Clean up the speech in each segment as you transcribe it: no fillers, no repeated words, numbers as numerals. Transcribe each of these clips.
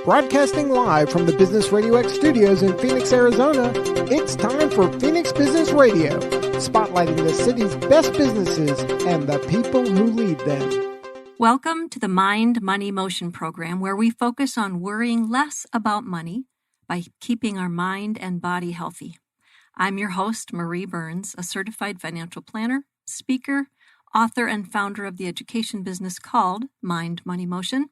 Broadcasting live from the Business RadioX studios in Phoenix, Arizona, it's time for Phoenix Business Radio, spotlighting the city's best businesses and the people who lead them. Welcome to the Mind, Money, Motion program, where we focus on worrying less about money by keeping our mind and body healthy. I'm your host, Marie Burns, a certified financial planner, speaker, author, and founder of the education business called Mind, Money, Motion.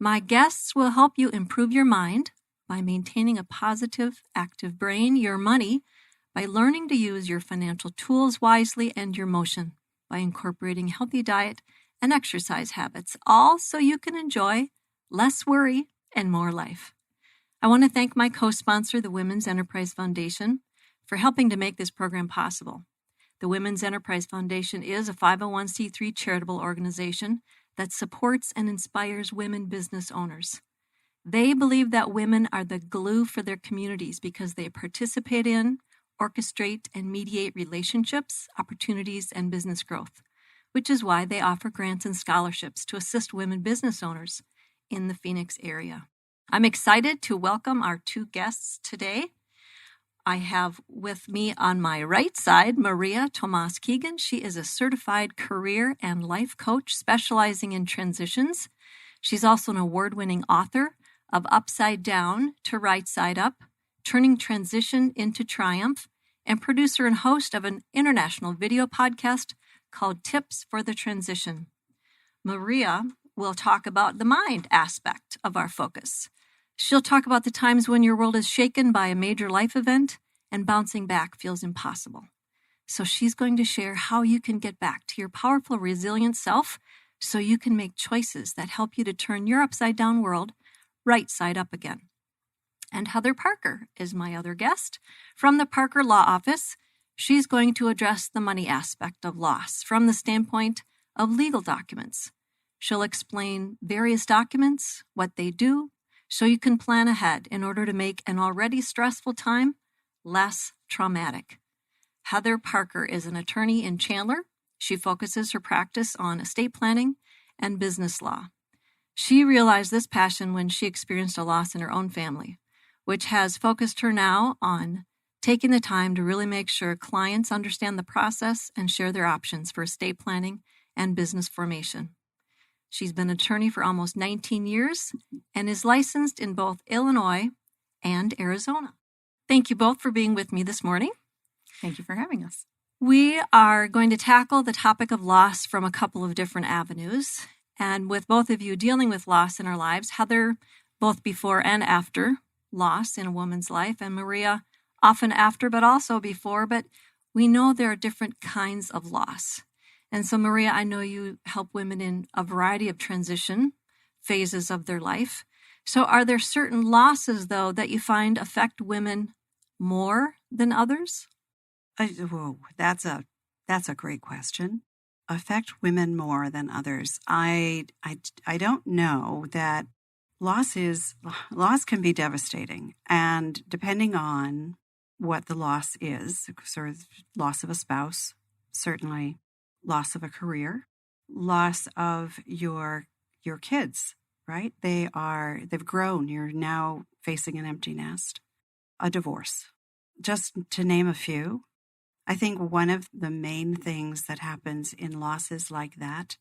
My guests will help you improve your mind by maintaining a positive, active brain, your money by learning to use your financial tools wisely, and your motion by incorporating healthy diet and exercise habits, all so you can enjoy less worry and more life. I want to thank my co-sponsor, the Women's Enterprise Foundation, for helping to make this program possible. The Women's Enterprise Foundation is a 501c3 charitable organization that supports and inspires women business owners. They believe that women are the glue for their communities because they participate in, orchestrate, and mediate relationships, opportunities, and business growth, which is why they offer grants and scholarships to assist women business owners in the Phoenix area. I'm excited to welcome our two guests today. I have with me on my right side, María Tomás-Keegan. She is a certified career and life coach specializing in transitions. She's also an award-winning author of Upside Down to Right Side Up, Turning Transition into Triumph, and producer and host of an international video podcast called Tips for the Transition. María will talk about the mind aspect of our focus. She'll talk about the times when your world is shaken by a major life event and bouncing back feels impossible. So she's going to share how you can get back to your powerful, resilient self so you can make choices that help you to turn your upside-down world right side up again. And Heather Parker is my other guest. From the Parker Law Office, she's going to address the money aspect of loss from the standpoint of legal documents. She'll explain various documents, what they do, so you can plan ahead in order to make an already stressful time less traumatic. Heather Parker is an attorney in Chandler. She focuses her practice on estate planning and business law. She realized this passion when she experienced a loss in her own family, which has focused her now on taking the time to really make sure clients understand the process and share their options for estate planning and business formation. She's been an attorney for almost 19 years and is licensed in both Illinois and Arizona. Thank you both for being with me this morning. Thank you for having us. We are going to tackle the topic of loss from a couple of different avenues. And with both of you dealing with loss in our lives, Heather, both before and after loss in a woman's life, and María, often after, but also before. But we know there are different kinds of loss. And so, María, I know you help women in a variety of transition phases of their life. So are there certain losses, though, that you find affect women more than others? That's a great question. Affect women more than others. I don't know that loss can be devastating. And depending on what the loss is, sort of loss of a spouse, certainly loss of a career, loss of your kids, right? They've grown. You're now facing an empty nest, a divorce, just to name a few. I think one of the main things that happens in losses like that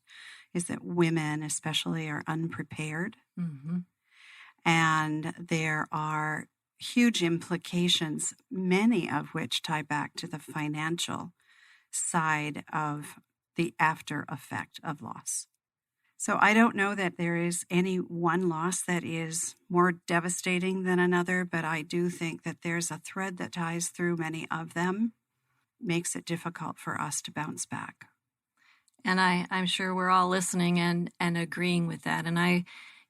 is that women especially are unprepared. Mm-hmm. And there are huge implications, many of which tie back to the financial side of the after effect of loss. So I don't know that there is any one loss that is more devastating than another, but I do think that there's a thread that ties through many of them, makes it difficult for us to bounce back. And I'm sure we're all listening and agreeing with that. And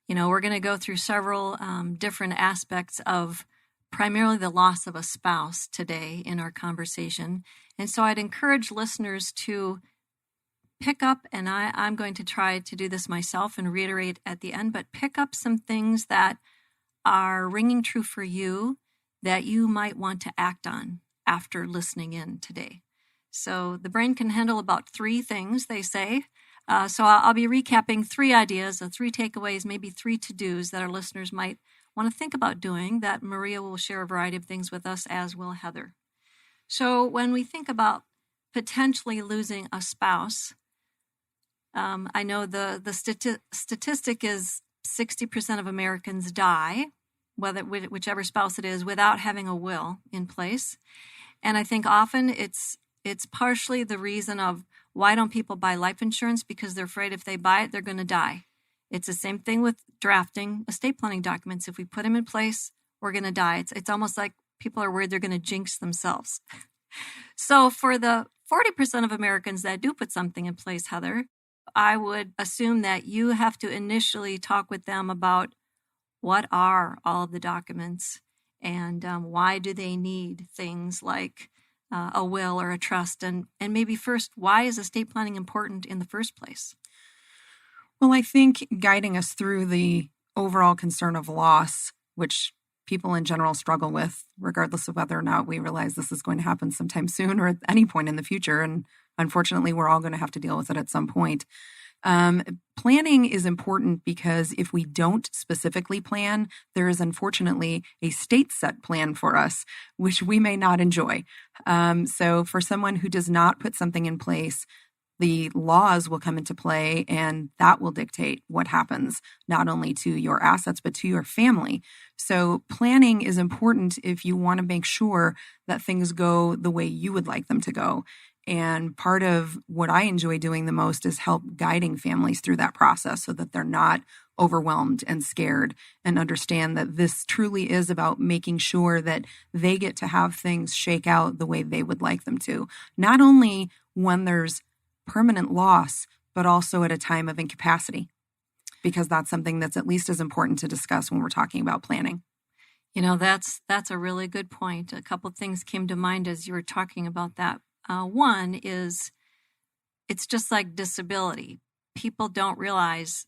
we're going to go through several different aspects of primarily the loss of a spouse today in our conversation. And so I'd encourage listeners to pick up, and I'm going to try to do this myself and reiterate at the end, but pick up some things that are ringing true for you that you might want to act on after listening in today. So the brain can handle about 3 things, they say. So I'll be recapping 3 ideas, 3 takeaways, maybe 3 to-dos that our listeners might want to think about doing that Maria will share a variety of things with us, as will Heather. So when we think about potentially losing a spouse, I know the statistic is 60% of Americans die, whichever spouse it is, without having a will in place. And I think often it's partially the reason of why don't people buy life insurance? Because they're afraid if they buy it, they're going to die. It's the same thing with drafting estate planning documents. If we put them in place, we're going to die. It's almost like people are worried they're going to jinx themselves. So for the 40% of Americans that do put something in place, Heather, I would assume that you have to initially talk with them about what are all of the documents and why do they need things like a will or a trust, and maybe first, why is estate planning important in the first place? Well, I think guiding us through the overall concern of loss, which people in general struggle with, regardless of whether or not we realize this is going to happen sometime soon or at any point in the future. And unfortunately, we're all going to have to deal with it at some point. Planning is important because if we don't specifically plan, there is unfortunately a state set plan for us, which we may not enjoy. So for someone who does not put something in place, the laws will come into play, and that will dictate what happens, not only to your assets, but to your family. So planning is important if you want to make sure that things go the way you would like them to go. And part of what I enjoy doing the most is help guiding families through that process so that they're not overwhelmed and scared, and understand that this truly is about making sure that they get to have things shake out the way they would like them to. Not only when there's permanent loss, but also at a time of incapacity, because that's something that's at least as important to discuss when we're talking about planning. You know, that's a really good point. A couple of things came to mind as you were talking about that. One is, it's just like disability. People don't realize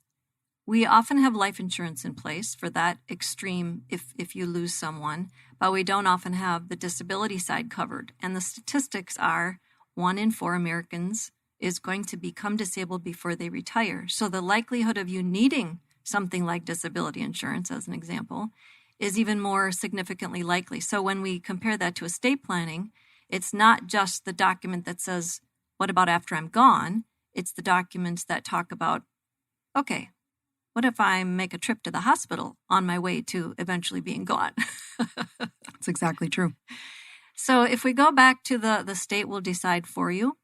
we often have life insurance in place for that extreme if you lose someone, but we don't often have the disability side covered. And the statistics are 1 in 4 Americans is going to become disabled before they retire. So the likelihood of you needing something like disability insurance, as an example, is even more significantly likely. So when we compare that to estate planning, it's not just the document that says, what about after I'm gone? It's the documents that talk about, okay, what if I make a trip to the hospital on my way to eventually being gone? That's exactly true. So if we go back to the state will decide for you,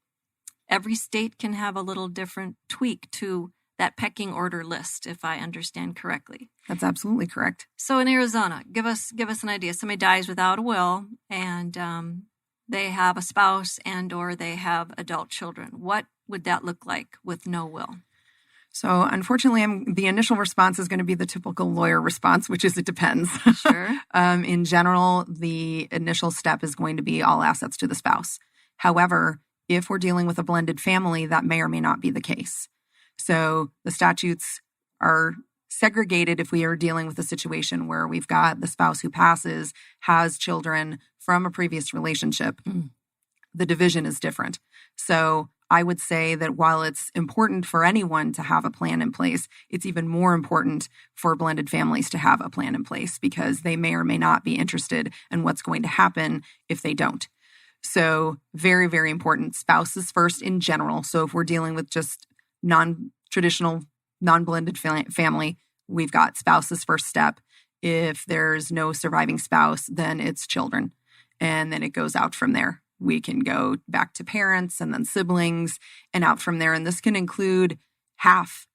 every state can have a little different tweak to that pecking order list, if I understand correctly. That's absolutely correct. So in Arizona, give us an idea. Somebody dies without a will, and they have a spouse and or they have adult children. What would that look like with no will? So unfortunately, the initial response is going to be the typical lawyer response, which is it depends. Sure. In general, the initial step is going to be all assets to the spouse. However, if we're dealing with a blended family, that may or may not be the case. So the statutes are segregated if we are dealing with a situation where we've got the spouse who passes, has children from a previous relationship. The division is different. So I would say that while it's important for anyone to have a plan in place, it's even more important for blended families to have a plan in place, because they may or may not be interested in what's going to happen if they don't. So very, very important. Spouses first in general. So if we're dealing with just non-traditional, non-blended family, we've got spouses first step. If there's no surviving spouse, then it's children. And then it goes out from there. We can go back to parents and then siblings and out from there. And this can include half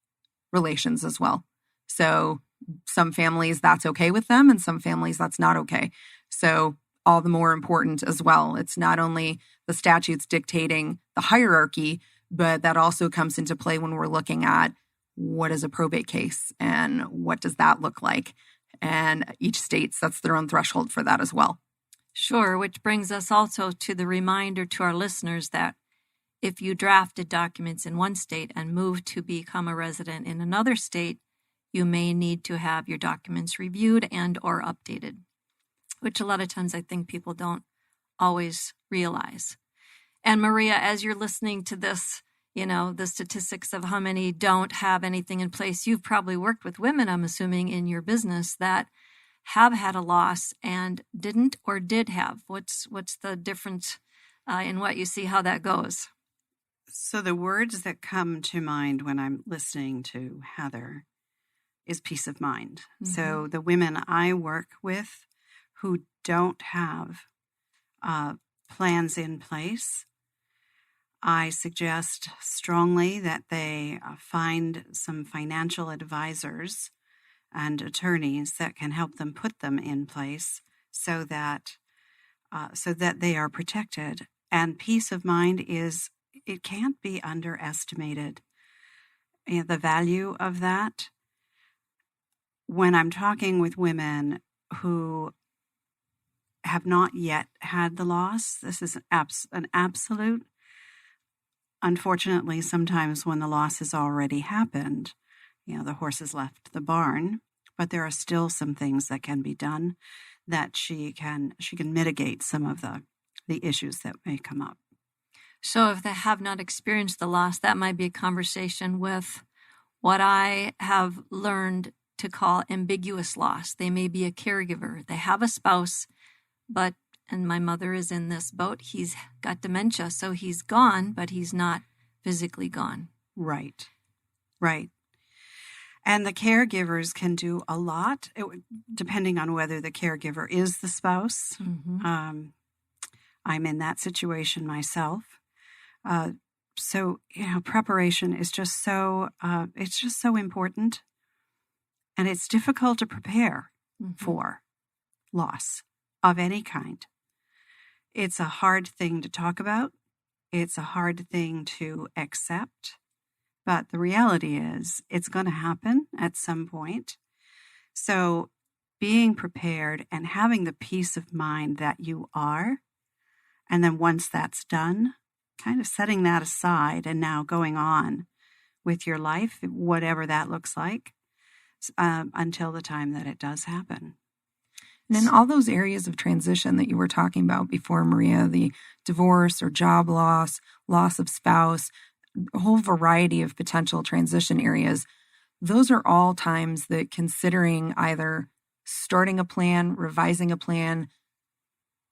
relations as well. So some families that's okay with them, and some families that's not okay. So all the more important as well. It's not only the statutes dictating the hierarchy, but that also comes into play when we're looking at what is a probate case and what does that look like. And each state sets their own threshold for that as well. Sure, which brings us also to the reminder to our listeners that if you drafted documents in one state and moved to become a resident in another state, you may need to have your documents reviewed and or updated, which a lot of times I think people don't always realize. And Maria, as you're listening to this, you know, the statistics of how many don't have anything in place, you've probably worked with women, I'm assuming, in your business that have had a loss and didn't or did have? What's the difference in what you see, how that goes? So the words that come to mind when I'm listening to Heather is peace of mind. Mm-hmm. So the women I work with who don't have plans in place, I suggest strongly that they find some financial advisors and attorneys that can help them put them in place so that they are protected. And peace of mind it can't be underestimated. The value of that. When I'm talking with women who have not yet had the loss, this is an absolute. Unfortunately, sometimes when the loss has already happened, the horse has left the barn, but there are still some things that can be done that she can mitigate some of the issues that may come up. So if they have not experienced the loss, that might be a conversation with what I have learned to call ambiguous loss. They may be a caregiver. They have a spouse, and my mother is in this boat. He's got dementia, so he's gone, but he's not physically gone. Right. And the caregivers can do a lot, depending on whether the caregiver is the spouse. Mm-hmm. I'm in that situation myself. So, preparation is just so important. And it's difficult to prepare mm-hmm. for loss of any kind. It's a hard thing to talk about. It's a hard thing to accept. But the reality is it's going to happen at some point. So being prepared and having the peace of mind that you are, and then once that's done, kind of setting that aside and now going on with your life, whatever that looks like, until the time that it does happen. And in all those areas of transition that you were talking about before, Maria, the divorce or job loss, loss of spouse, a whole variety of potential transition areas, those are all times that considering either starting a plan, revising a plan,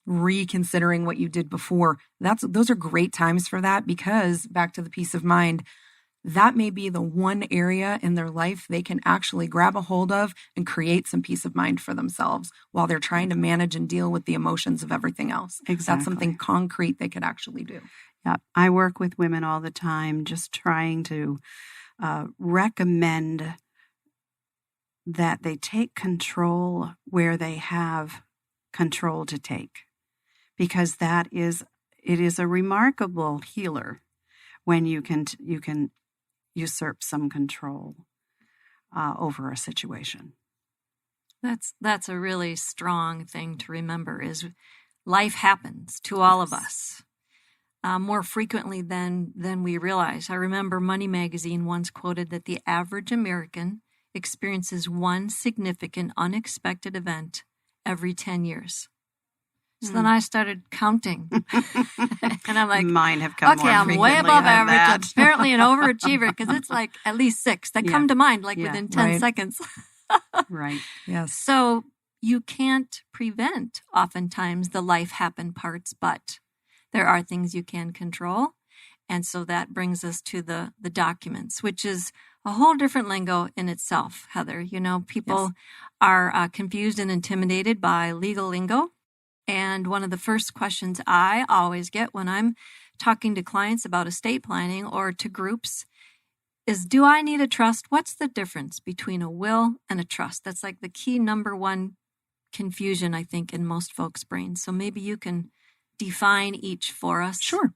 reconsidering what you did before, those are great times for that, because back to the peace of mind, that may be the one area in their life they can actually grab a hold of and create some peace of mind for themselves while they're trying to manage and deal with the emotions of everything else. Exactly. That's something concrete they could actually do. Yeah, I work with women all the time, just trying to recommend that they take control where they have control to take, because it is a remarkable healer when you can usurp some control over a situation. That's a really strong thing to remember, is life happens to all of us more frequently than we realize. I remember Money Magazine once quoted that the average American experiences one significant unexpected event every 10 years. So then I started counting. And I'm like, mine have come more I'm way frequently above than average. that. I'm apparently an overachiever, because it's like at least 6 that come to mind within 10 right. seconds. Right. Yes. So you can't prevent oftentimes the life happen parts, but there are things you can control. And so that brings us to the documents, which is a whole different lingo in itself, Heather. People are confused and intimidated by legal lingo. And one of the first questions I always get when I'm talking to clients about estate planning or to groups is, do I need a trust? What's the difference between a will and a trust? That's like the key number one confusion, I think, in most folks' brains. So maybe you can define each for us. Sure.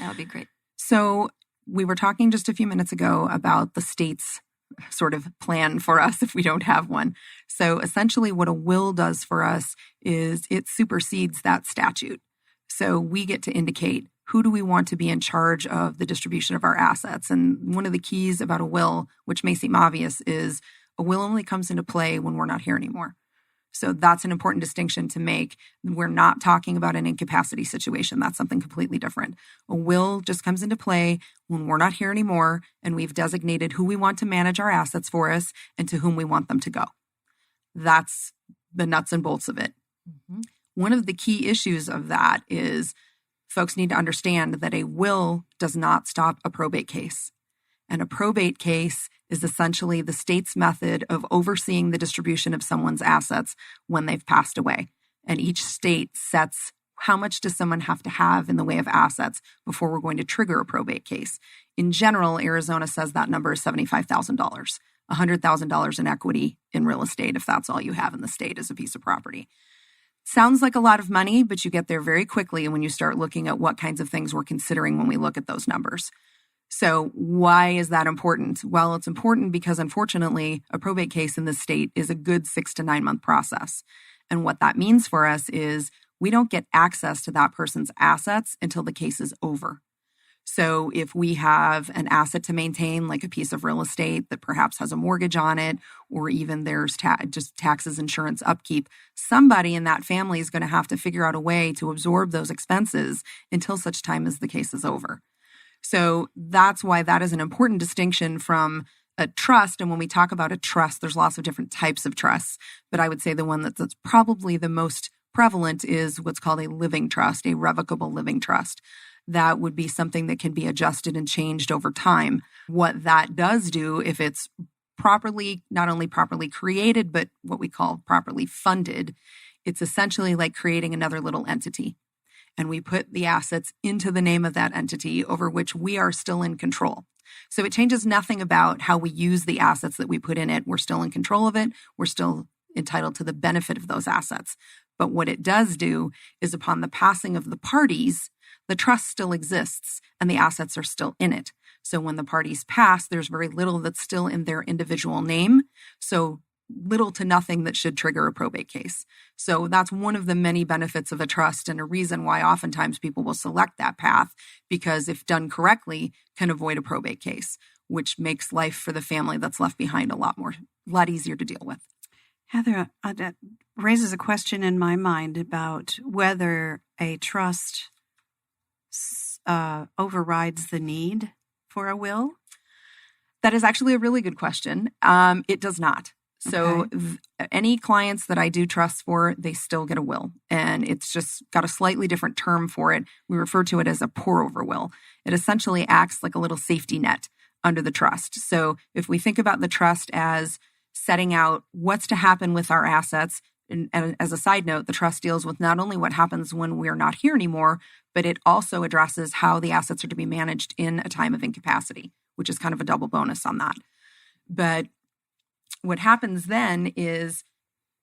That would be great. So we were talking just a few minutes ago about the state's sort of plan for us if we don't have one. So essentially what a will does for us is it supersedes that statute. So we get to indicate who do we want to be in charge of the distribution of our assets. And one of the keys about a will, which may seem obvious, is a will only comes into play when we're not here anymore. So that's an important distinction to make. We're not talking about an incapacity situation. That's something completely different. A will just comes into play when we're not here anymore and we've designated who we want to manage our assets for us and to whom we want them to go. That's the nuts and bolts of it. Mm-hmm. One of the key issues of that is folks need to understand that a will does not stop a probate case. And a probate case is essentially the state's method of overseeing the distribution of someone's assets when they've passed away. And each state sets how much does someone have to have in the way of assets before we're going to trigger a probate case. In general, Arizona says that number is $75,000, $100,000 in equity in real estate if that's all you have in the state as a piece of property. Sounds like a lot of money, but you get there very quickly when you start looking at what kinds of things we're considering when we look at those numbers. So why is that important? Well, it's important because unfortunately, a probate case in this state is a good 6 to 9 month process. And what that means for us is we don't get access to that person's assets until the case is over. So if we have an asset to maintain, like a piece of real estate that perhaps has a mortgage on it, or even there's just taxes, insurance, upkeep, somebody in that family is going to have to figure out a way to absorb those expenses until such time as the case is over. So that's why that is an important distinction from a trust. And when we talk about a trust, there's lots of different types of trusts. But I would say the one that's probably the most prevalent is what's called a living trust, a revocable living trust. That would be something that can be adjusted and changed over time. What that does do, if it's properly, not only properly created, but what we call properly funded, it's essentially like creating another little entity. And we put the assets into the name of that entity over which we are still in control. So it changes nothing about how we use the assets that we put in it. We're still in control of it. We're still entitled to the benefit of those assets. But what it does do is upon the passing of the parties, the trust still exists and the assets are still in it. So when the parties pass, there's very little that's still in their individual name. So little to nothing that should trigger a probate case. So that's one of the many benefits of a trust and a reason why oftentimes people will select that path, because if done correctly, can avoid a probate case, which makes life for the family that's left behind a lot easier to deal with. Heather, that raises a question in my mind about whether a trust overrides the need for a will. That is actually a really good question. It does not. So any clients that I do trusts for, they still get a will. And it's just got a slightly different term for it. We refer to it as a pour-over will. It essentially acts like a little safety net under the trust. So if we think about the trust as setting out what's to happen with our assets, and as a side note, the trust deals with not only what happens when we're not here anymore, but it also addresses how the assets are to be managed in a time of incapacity, which is kind of a double bonus on that. But what happens then is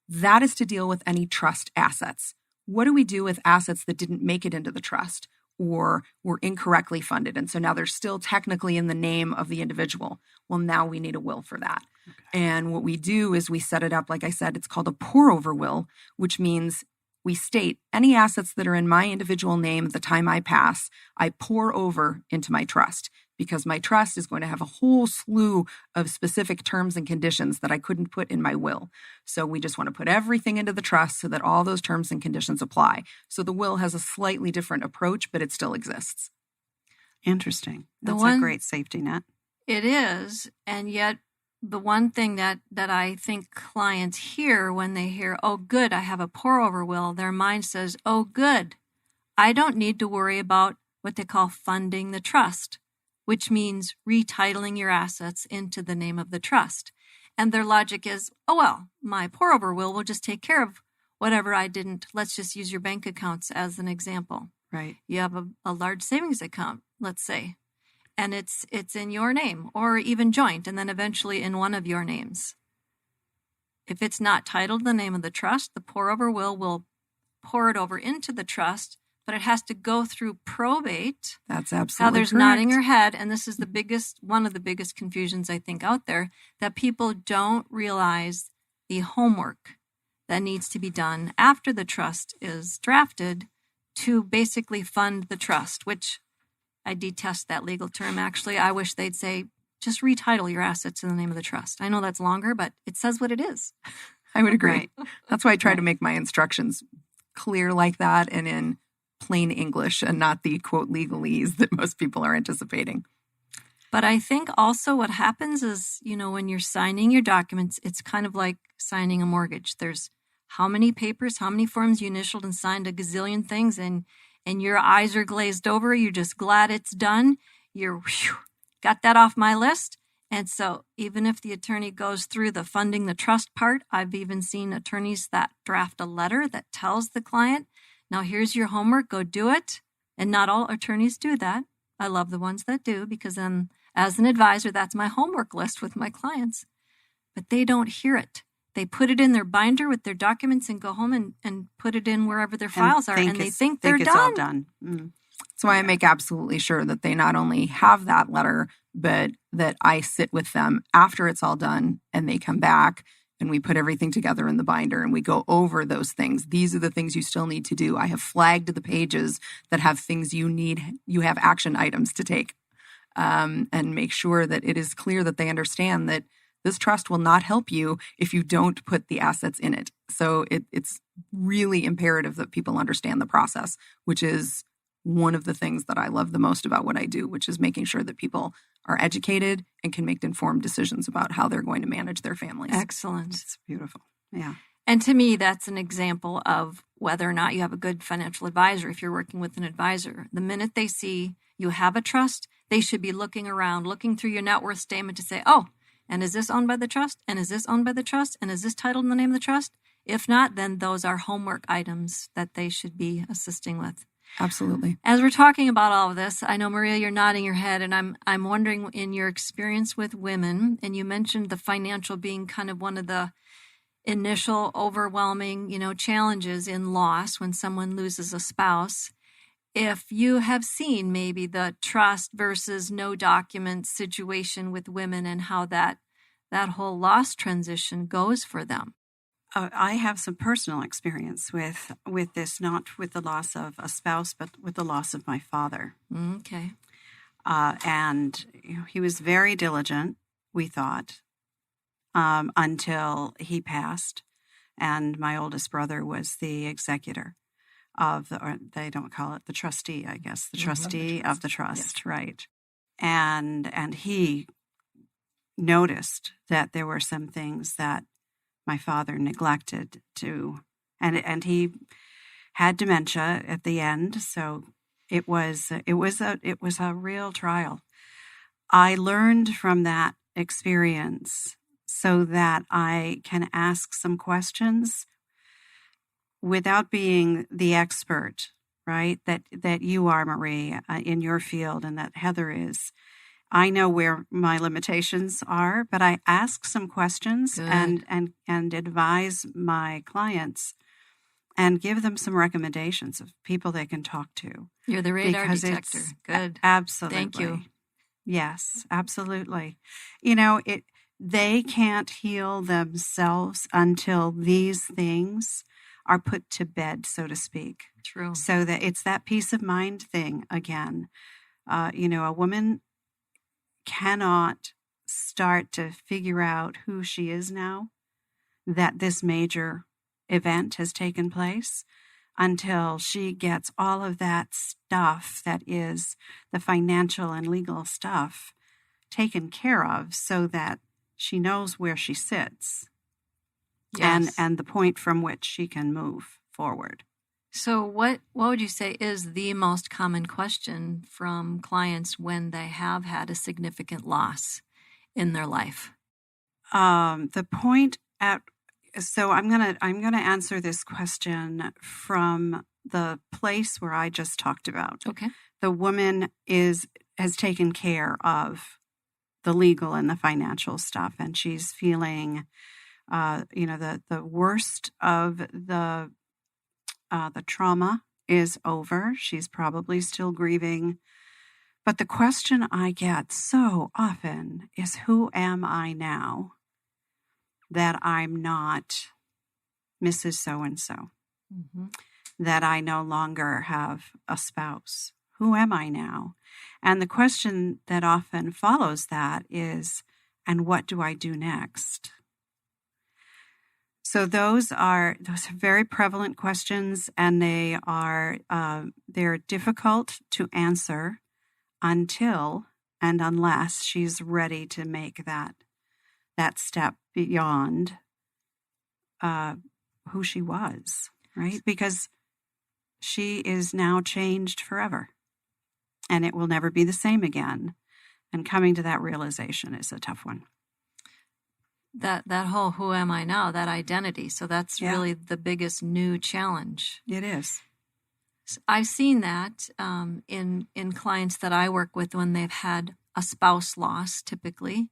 that is to deal with any trust assets. What do we do with assets that didn't make it into the trust or were incorrectly funded? And so now they're still technically in the name of the individual. Well, now we need a will for that. Okay. And what we do is we set it up, like I said, it's called a pour-over will, which means we state any assets that are in my individual name at the time I pass, I pour over into my trust, because my trust is going to have a whole slew of specific terms and conditions that I couldn't put in my will. So we just want to put everything into the trust so that all those terms and conditions apply. So the will has a slightly different approach, but it still exists. Interesting. That's a great safety net. It is. And yet the one thing that I think clients hear when they hear, oh, good, I have a pour-over will, their mind says, oh, good, I don't need to worry about what they call funding the trust, which means retitling your assets into the name of the trust. And their logic is, oh, well, my pour-over will just take care of whatever I didn't. Let's just use your bank accounts as an example. Right. You have a large savings account, let's say, and it's in your name or even joint, and then eventually in one of your names. If it's not titled the name of the trust, the pour-over will pour it over into the trust, but it has to go through probate. That's absolutely Now there's correct. nodding your head, and this is one of the biggest confusions I think out there, that people don't realize the homework that needs to be done after the trust is drafted to basically fund the trust, which I detest that legal term, actually. I wish they'd say, just retitle your assets in the name of the trust. I know that's longer, but it says what it is. I would agree. Right. That's why I try to make my instructions clear like that and in plain English and not the, quote, legalese that most people are anticipating. But I think also what happens is, when you're signing your documents, it's kind of like signing a mortgage. There's how many papers, how many forms you initialed and signed a gazillion things, and your eyes are glazed over. You're just glad it's done. You're got that off my list. And so even if the attorney goes through the funding the trust part, I've even seen attorneys that draft a letter that tells the client, now here's your homework, go do it. And not all attorneys do that. I love the ones that do, because then as an advisor, that's my homework list with my clients. But they don't hear it. They put it in their binder with their documents and go home and put it in wherever their files are. And they think they're done. All done. Mm. That's why I make absolutely sure that they not only have that letter, but that I sit with them after it's all done and they come back and we put everything together in the binder and we go over those things. These are the things you still need to do. I have flagged the pages that have things you have action items to take, and make sure that it is clear that they understand that this trust will not help you if you don't put the assets in it. So it's really imperative that people understand the process, which is one of the things that I love the most about what I do, which is making sure that people are educated and can make informed decisions about how they're going to manage their families. Excellent. It's beautiful. Yeah. And to me, that's an example of whether or not you have a good financial advisor. If you're working with an advisor, the minute they see you have a trust, they should be looking around, looking through your net worth statement to say, oh, and is this owned by the trust? And is this owned by the trust? And is this titled in the name of the trust? If not, then those are homework items that they should be assisting with. Absolutely. As we're talking about all of this, I know, Maria, you're nodding your head, and I'm wondering, in your experience with women, and you mentioned the financial being kind of one of the initial overwhelming, challenges in loss when someone loses a spouse. If you have seen maybe the trust versus no document situation with women and how that whole loss transition goes for them. I have some personal experience with this, not with the loss of a spouse, but with the loss of my father. Okay. And he was very diligent, we thought, until he passed. And my oldest brother was the executor of or they don't call it the trustee, I guess, the trustee of the trust, yes. Right. And he noticed that there were some things that my father neglected to, and he had dementia at the end, so it was a real trial. I learned from that experience so that I can ask some questions without being the expert, right? That you are, Marie, in your field, and that Heather is. I know where my limitations are, but I ask some questions and advise my clients and give them some recommendations of people they can talk to. You're the radar detector. Good. Absolutely. Thank you. Yes, absolutely. They can't heal themselves until these things are put to bed, so to speak. True. So that it's that peace of mind thing again. A woman cannot start to figure out who she is now that this major event has taken place until she gets all of that stuff that is the financial and legal stuff taken care of so that she knows where she sits. Yes. And the point from which she can move forward. So what would you say is the most common question from clients when they have had a significant loss in their life? The point so I'm gonna answer this question from the place where I just talked about. Okay. The woman has taken care of the legal and the financial stuff, and she's feeling the worst of the trauma is over. She's probably still grieving. But the question I get so often is, who am I now that I'm not Mrs. So-and-so? Mm-hmm. That I no longer have a spouse? Who am I now? And the question that often follows that is, and what do I do next? So those are very prevalent questions, and they're difficult to answer until and unless she's ready to make that step beyond who she was, right? Because she is now changed forever, and it will never be the same again. And coming to that realization is a tough one. That whole who am I now, that identity. So that's really the biggest new challenge. It is. I've seen that in clients that I work with when they've had a spouse loss, typically.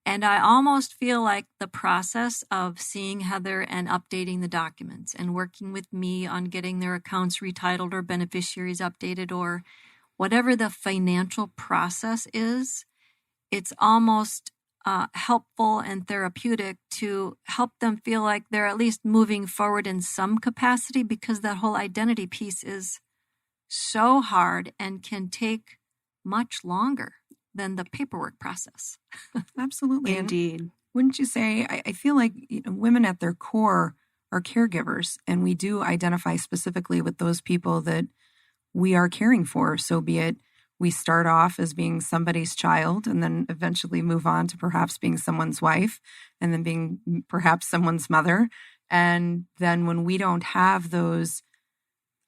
And I almost feel like the process of seeing Heather and updating the documents and working with me on getting their accounts retitled or beneficiaries updated or whatever the financial process is, it's almost helpful and therapeutic to help them feel like they're at least moving forward in some capacity, because that whole identity piece is so hard and can take much longer than the paperwork process. Absolutely. Indeed. And wouldn't you say, I feel like women at their core are caregivers, and we do identify specifically with those people that we are caring for. So be it we start off as being somebody's child and then eventually move on to perhaps being someone's wife and then being perhaps someone's mother. And then when we don't have those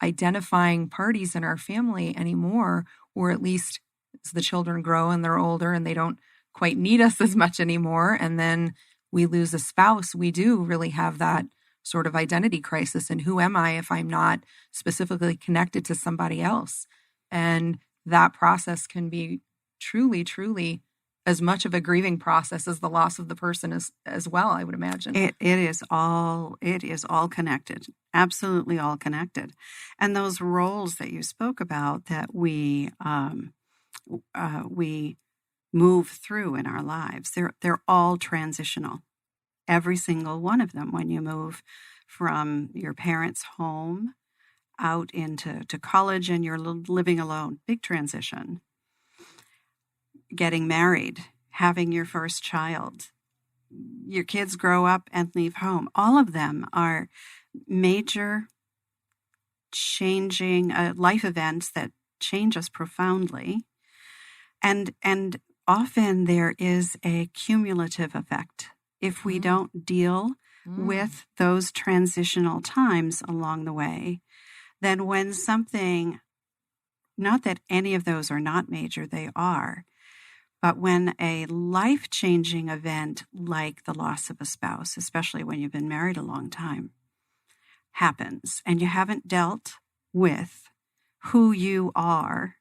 identifying parties in our family anymore, or at least as the children grow and they're older and they don't quite need us as much anymore, and then we lose a spouse, we do really have that sort of identity crisis. And who am I if I'm not specifically connected to somebody else? And that process can be truly, truly as much of a grieving process as the loss of the person as well, I would imagine. It is all connected, absolutely all connected. And those roles that you spoke about that we move through in our lives, they're all transitional. Every single one of them. When you move from your parents' home out into college and you're living alone, big transition. Getting married, having your first child, your kids grow up and leave home. All of them are major changing life events that change us profoundly. And often there is a cumulative effect. If we don't deal with those transitional times along the way, then when something, not that any of those are not major, they are, but when a life-changing event like the loss of a spouse, especially when you've been married a long time, happens and you haven't dealt with who you are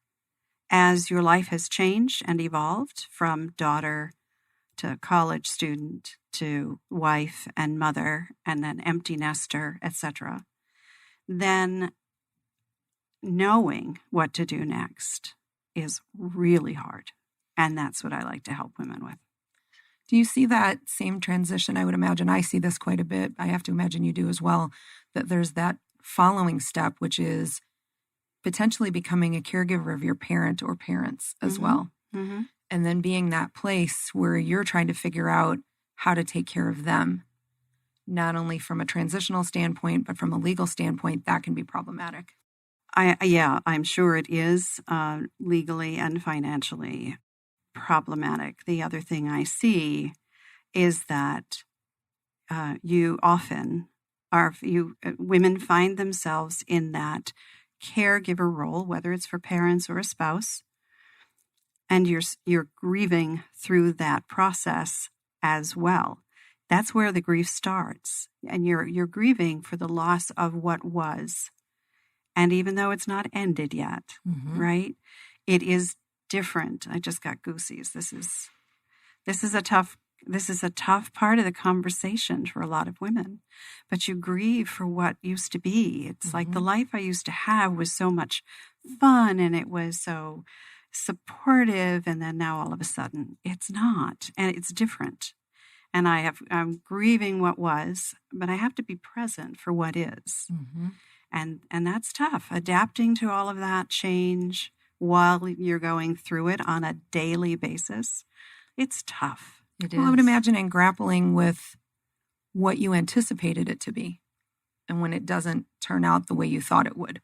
as your life has changed and evolved from daughter to college student to wife and mother and then empty nester, etc., then knowing what to do next is really hard. And that's what I like to help women with. Do you see that same transition? I would imagine I see this quite a bit. I have to imagine you do as well, that there's that following step, which is potentially becoming a caregiver of your parent or parents as well. Mm-hmm. And then being that place where you're trying to figure out how to take care of them, not only from a transitional standpoint, but from a legal standpoint, that can be problematic. I'm sure it is legally and financially problematic. The other thing I see is that women find themselves in that caregiver role, whether it's for parents or a spouse, and you're grieving through that process as well. That's where the grief starts, and you're grieving for the loss of what was. And even though it's not ended yet, right? It is different. I just got goosies. This is a tough part of the conversation for a lot of women. But you grieve for what used to be. It's like the life I used to have was so much fun and it was so supportive, and then now all of a sudden it's not, and it's different. And I'm grieving what was, but I have to be present for what is. And that's tough, adapting to all of that change while you're going through it on a daily basis. It's tough. I would imagine in grappling with what you anticipated it to be and when it doesn't turn out the way you thought it would.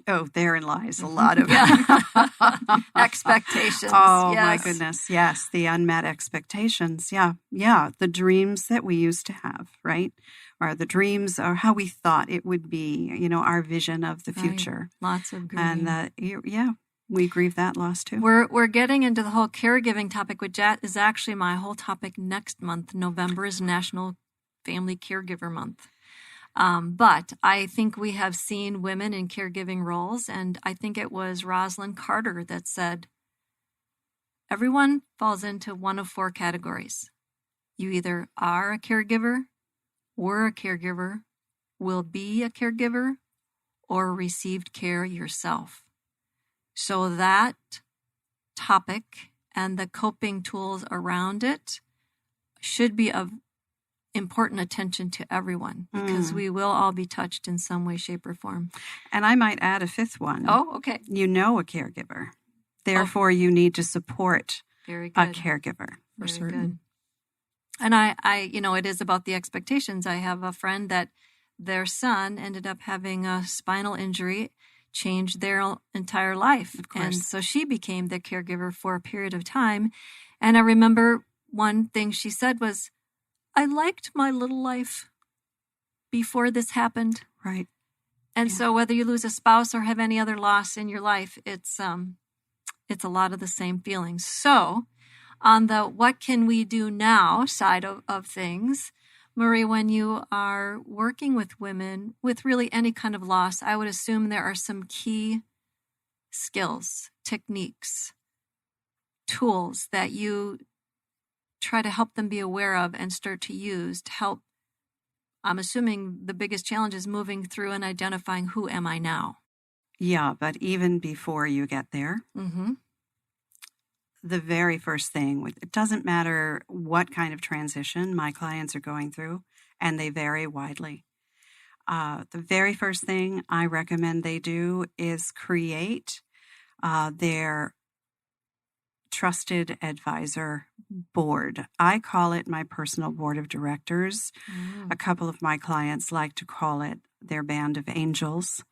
Oh, therein lies a lot of expectations. Oh, yes. my goodness. Yes, the unmet expectations. Yeah. Yeah. The dreams that we used to have, right? Or the dreams or how we thought it would be, our vision of the future. Right. Lots of grieving. And we grieve that loss too. We're getting into the whole caregiving topic, which is actually my whole topic next month. November is National Family Caregiver Month. But I think we have seen women in caregiving roles, and I think it was Rosalind Carter that said, everyone falls into one of 4 categories. You either are a caregiver, were a caregiver, will be a caregiver, or received care yourself. So that topic and the coping tools around it should be of important attention to everyone, because we will all be touched in some way, shape, or form. And I might add a 5th one. Oh, okay. You know a caregiver. Therefore, you need to support Very a good. caregiver. For Very certain. good. And I, it is about the expectations. I have a friend that their son ended up having a spinal injury, changed their entire life. Of course. And so she became the caregiver for a period of time. And I remember one thing she said was, I liked my little life before this happened. Right. And so whether you lose a spouse or have any other loss in your life, it's a lot of the same feelings. So on the what can we do now side of things, Marie, when you are working with women with really any kind of loss, I would assume there are some key skills, techniques, tools that you try to help them be aware of and start to use to help. I'm assuming the biggest challenge is moving through and identifying who am I now. Yeah, but even before you get there, the very first thing, it doesn't matter what kind of transition my clients are going through, and they vary widely. The very first thing I recommend they do is create their trusted advisor board. I call it my personal board of directors. A couple of my clients like to call it their band of angels.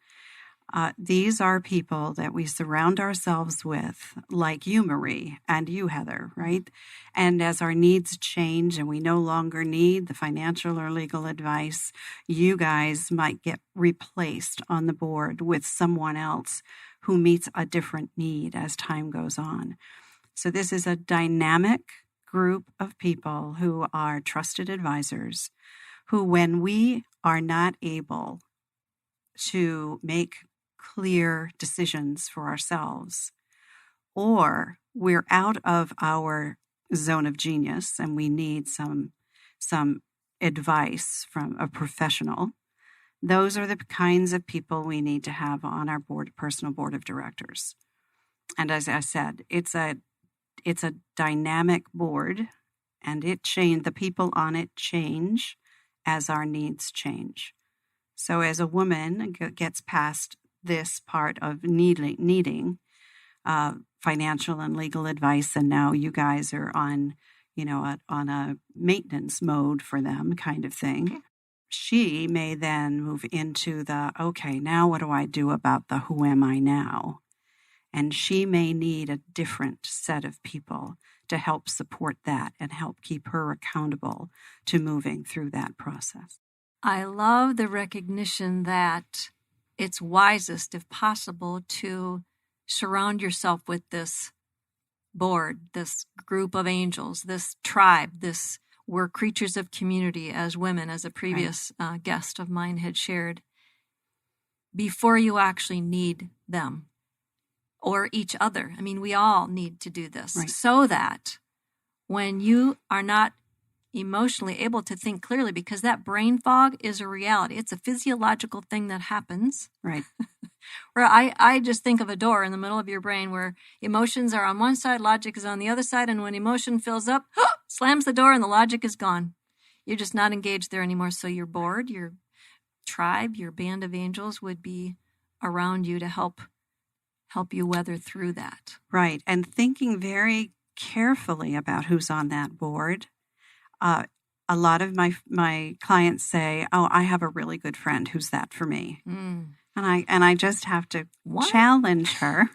These are people that we surround ourselves with, like you, Marie, and you, Heather, right? And as our needs change and we no longer need the financial or legal advice, you guys might get replaced on the board with someone else who meets a different need as time goes on. So this is a dynamic group of people who are trusted advisors who, when we are not able to make clear decisions for ourselves, or we're out of our zone of genius and we need some advice from a professional, those are the kinds of people we need to have on our personal board of directors. And as I said, it's a dynamic board, and the people on it change as our needs change. So as a woman gets past this part of needing financial and legal advice, and now you guys are on a maintenance mode for them kind of thing, she may then move into okay, now what do I do about the who am I now? And she may need a different set of people to help support that and help keep her accountable to moving through that process. I love the recognition that it's wisest, if possible, to surround yourself with this board, this group of angels, this tribe, we're creatures of community as women, as a previous guest of mine had shared, before you actually need them. Or each other. I mean, we all need to do this so that when you are not emotionally able to think clearly, because that brain fog is a reality. It's a physiological thing that happens. Right. Where I just think of a door in the middle of your brain where emotions are on one side, logic is on the other side, and when emotion fills up, slams the door and the logic is gone. You're just not engaged there anymore. So your board, your tribe, your band of angels would be around you to help you weather through that. Right. And thinking very carefully about who's on that board. A lot of my clients say, oh, I have a really good friend who's that for me. And I just have to challenge her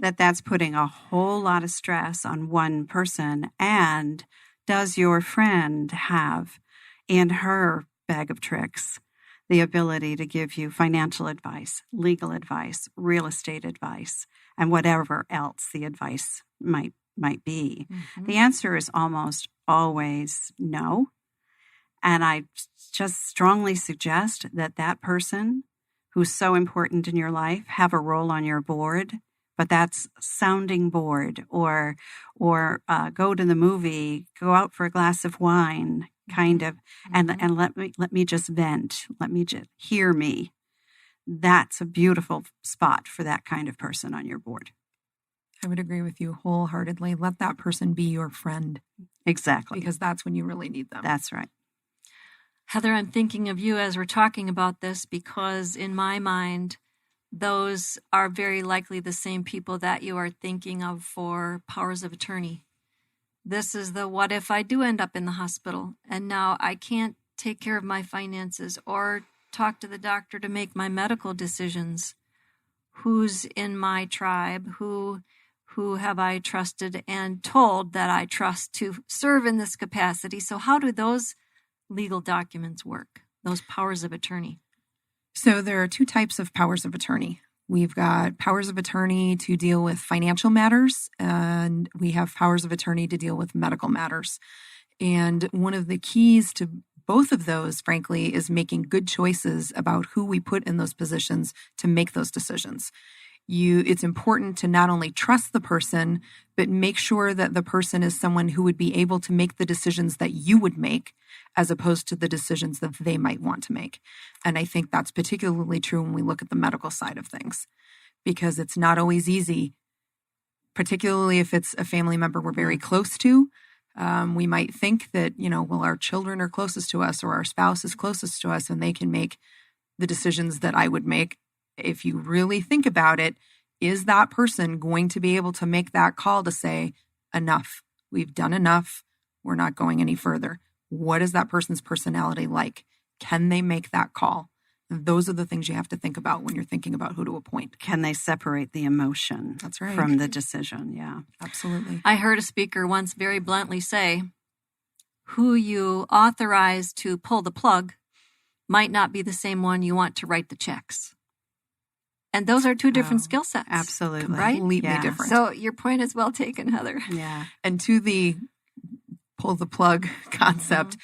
that that's putting a whole lot of stress on one person. And does your friend have in her bag of tricks the ability to give you financial advice, legal advice, real estate advice, and whatever else the advice might be? Mm-hmm. The answer is almost always no. And I just strongly suggest that that person who's so important in your life have a role on your board, but that's sounding board or go to the movie, go out for a glass of wine, kind of, and let me just vent, let me just hear me. That's a beautiful spot for that kind of person on your board. I would agree with you wholeheartedly. Let that person be your friend. Exactly. Because that's when you really need them. That's right. Heather, I'm thinking of you as we're talking about this because in my mind, those are very likely the same people that you are thinking of for powers of attorney. This is the what if I do end up in the hospital and now I can't take care of my finances or talk to the doctor to make my medical decisions. Who's in my tribe? Who have I trusted and told that I trust to serve in this capacity? So how do those legal documents work, those powers of attorney? So there are two types of powers of attorney. We've got powers of attorney to deal with financial matters, and we have powers of attorney to deal with medical matters. And one of the keys to both of those, frankly, is making good choices about who we put in those positions to make those decisions. It's important to not only trust the person, but make sure that the person is someone who would be able to make the decisions that you would make as opposed to the decisions that they might want to make. And I think that's particularly true when we look at the medical side of things, because it's not always easy, particularly if it's a family member we're very close to. We might think that, our children are closest to us or our spouse is closest to us and they can make the decisions that I would make. If you really think about it, is that person going to be able to make that call to say, enough, we've done enough, we're not going any further? What is that person's personality like? Can they make that call? Those are the things you have to think about when you're thinking about who to appoint. Can they separate the emotion That's right. from the decision? Yeah, absolutely. I heard a speaker once very bluntly say, who you authorize to pull the plug might not be the same one you want to write the checks. And those are two different skill sets. Absolutely. Right? Completely different. So your point is well taken, Heather. Yeah. And to the pull the plug concept,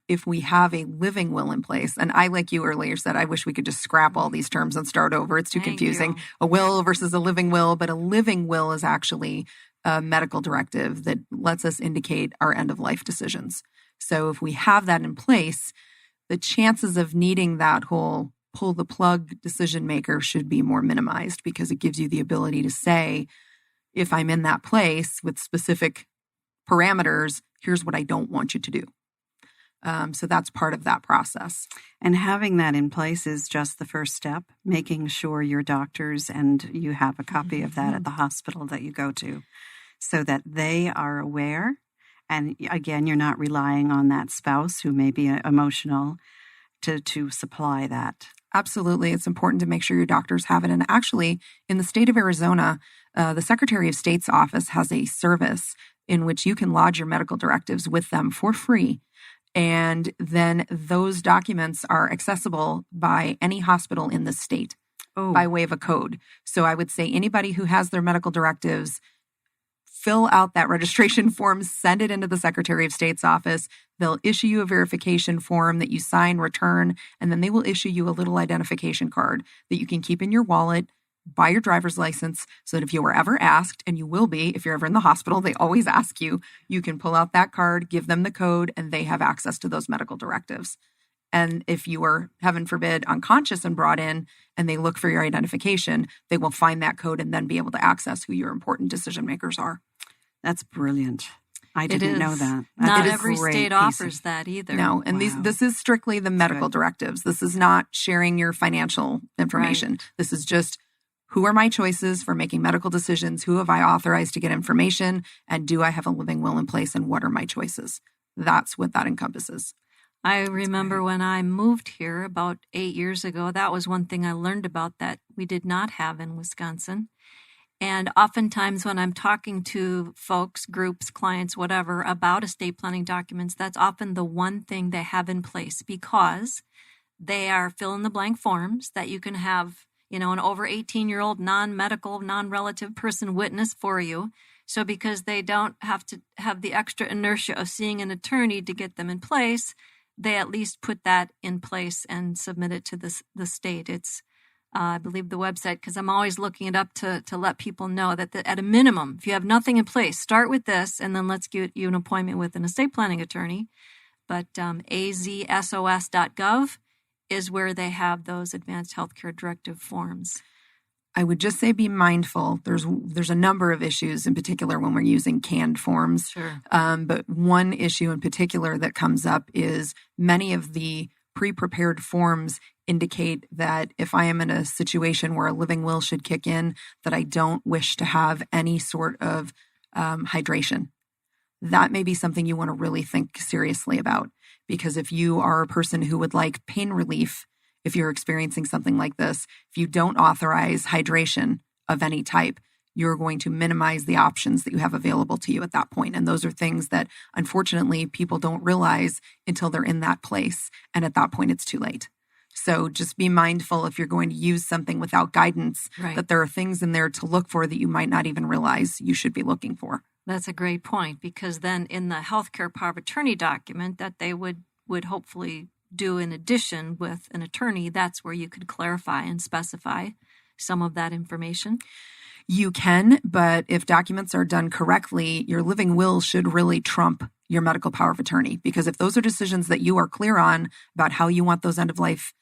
if we have a living will in place, and I, like you earlier said, I wish we could just scrap all these terms and start over. It's too confusing. A will versus a living will, but a living will is actually a medical directive that lets us indicate our end-of-life decisions. So if we have that in place, the chances of needing that whole pull the plug decision maker should be more minimized because it gives you the ability to say, if I'm in that place with specific parameters, here's what I don't want you to do. So that's part of that process. And having that in place is just the first step, making sure your doctors and you have a copy of that at the hospital that you go to so that they are aware. And again, you're not relying on that spouse who may be emotional to supply that. Absolutely. It's important to make sure your doctors have it. And actually, in the state of Arizona, the Secretary of State's office has a service in which you can lodge your medical directives with them for free. And then those documents are accessible by any hospital in the state by way of a code. So I would say anybody who has their medical directives, fill out that registration form, send it into the Secretary of State's office. They'll issue you a verification form that you sign, return, and then they will issue you a little identification card that you can keep in your wallet, by your driver's license, so that if you were ever asked, and you will be, if you're ever in the hospital, they always ask you, you can pull out that card, give them the code, and they have access to those medical directives. And if you were, heaven forbid, unconscious and brought in, and they look for your identification, they will find that code and then be able to access who your important decision makers are. That's brilliant. I didn't know that. Not every state offers that either. No, and this is strictly the medical directives. This is not sharing your financial information. Right. This is just, who are my choices for making medical decisions? Who have I authorized to get information? And do I have a living will in place? And what are my choices? That's what that encompasses. I remember when I moved here about 8 years ago, that was one thing I learned about that we did not have in Wisconsin. And oftentimes when I'm talking to folks, groups, clients, whatever, about estate planning documents, that's often the one thing they have in place because they are fill-in-the-blank forms that you can have, an over 18-year-old non-medical, non-relative person witness for you. So because they don't have to have the extra inertia of seeing an attorney to get them in place, they at least put that in place and submit it to the state. It's, I believe, the website, because I'm always looking it up to let people know that at a minimum, if you have nothing in place, start with this, and then let's get you an appointment with an estate planning attorney. But azsos.gov is where they have those advanced healthcare directive forms. I would just say be mindful. There's a number of issues in particular when we're using canned forms. Sure. But one issue in particular that comes up is many of the pre-prepared forms indicate that if I am in a situation where a living will should kick in, that I don't wish to have any sort of hydration. That may be something you want to really think seriously about, because if you are a person who would like pain relief, if you're experiencing something like this, if you don't authorize hydration of any type, you're going to minimize the options that you have available to you at that point. And those are things that, unfortunately, people don't realize until they're in that place. And at that point, it's too late. So just be mindful if you're going to use something without guidance, right, that there are things in there to look for that you might not even realize you should be looking for. That's a great point, because then in the healthcare power of attorney document that they would hopefully do in addition with an attorney, that's where you could clarify and specify some of that information. You can, but if documents are done correctly, your living will should really trump your medical power of attorney, because if those are decisions that you are clear on about how you want those end-of-life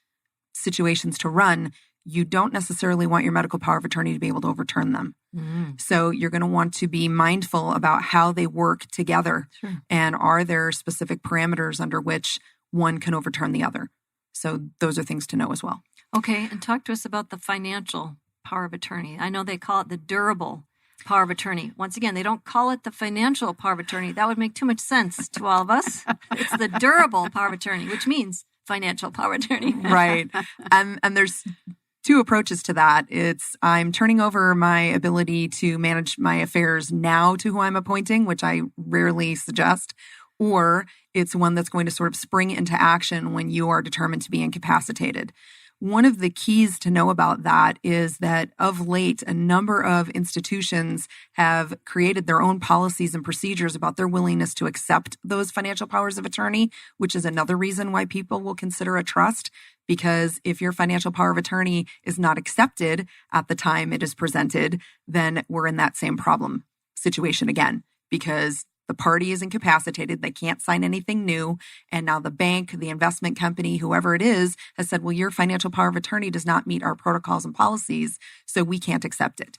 situations to run, you don't necessarily want your medical power of attorney to be able to overturn them. Mm-hmm. So you're going to want to be mindful about how they work together. Sure. And are there specific parameters under which one can overturn the other? So those are things to know as well. Okay, and talk to us about the financial power of attorney. I know they call it the durable power of attorney. Once again, they don't call it the financial power of attorney. That would make too much sense to all of us. It's the durable power of attorney, which means financial power of attorney. Right. And there's two approaches to that. It's I'm turning over my ability to manage my affairs now to who I'm appointing, which I rarely suggest, or it's one that's going to sort of spring into action when you are determined to be incapacitated. One of the keys to know about that is that of late, a number of institutions have created their own policies and procedures about their willingness to accept those financial powers of attorney, which is another reason why people will consider a trust. Because if your financial power of attorney is not accepted at the time it is presented, then we're in that same problem situation again, because the party is incapacitated. They can't sign anything new. And now the bank, the investment company, whoever it is, has said, well, your financial power of attorney does not meet our protocols and policies, so we can't accept it.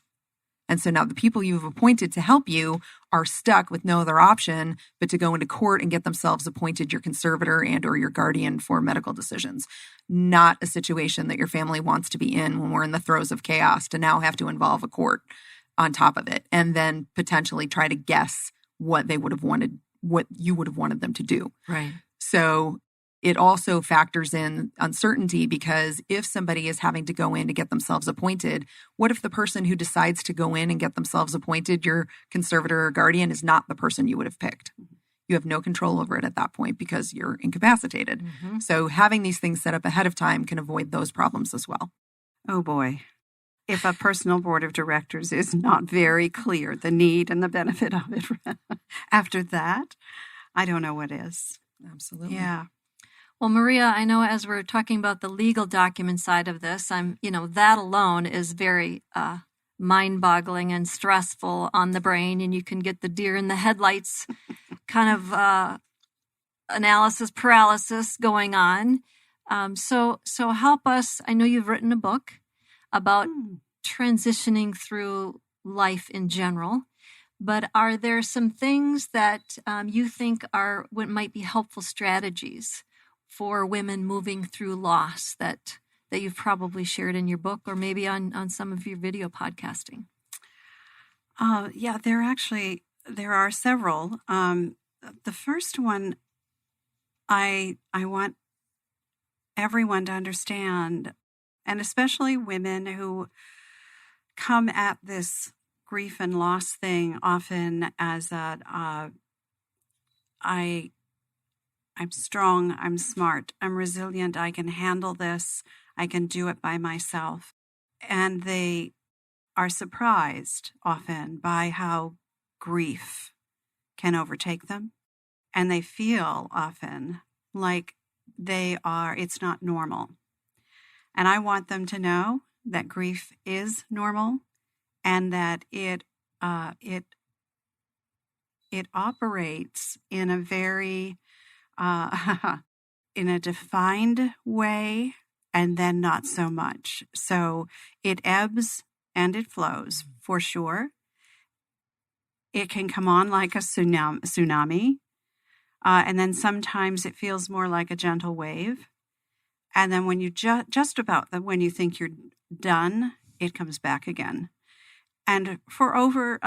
And so now the people you've appointed to help you are stuck with no other option but to go into court and get themselves appointed your conservator and or your guardian for medical decisions. Not a situation that your family wants to be in when we're in the throes of chaos, to now have to involve a court on top of it and then potentially try to guess what they would have wanted, what you would have wanted them to do. Right. So it also factors in uncertainty, because if somebody is having to go in to get themselves appointed, what if the person who decides to go in and get themselves appointed, your conservator or guardian, is not the person you would have picked? You have no control over it at that point because you're incapacitated. Mm-hmm. So having these things set up ahead of time can avoid those problems as well. Oh boy. If a personal board of directors is not very clear, the need and the benefit of it, after that, I don't know what is. Absolutely. Yeah. Well, Maria, I know as we're talking about the legal document side of this, that alone is very mind-boggling and stressful on the brain, and you can get the deer in the headlights kind of analysis paralysis going on. So help us. I know you've written a book about transitioning through life in general, but are there some things that you think are what might be helpful strategies for women moving through loss that you've probably shared in your book or maybe on some of your video podcasting? Yeah, there are several. The first one I want everyone to understand, and especially women who come at this grief and loss thing often as a, I'm strong, I'm smart, I'm resilient, I can handle this, I can do it by myself. And they are surprised often by how grief can overtake them. And they feel often like it's not normal. And I want them to know that grief is normal and that it operates in a very, in a defined way, and then not so much. So it ebbs and it flows for sure. It can come on like a tsunami. And then sometimes it feels more like a gentle wave. And then when you when you think you're done, it comes back again. And for over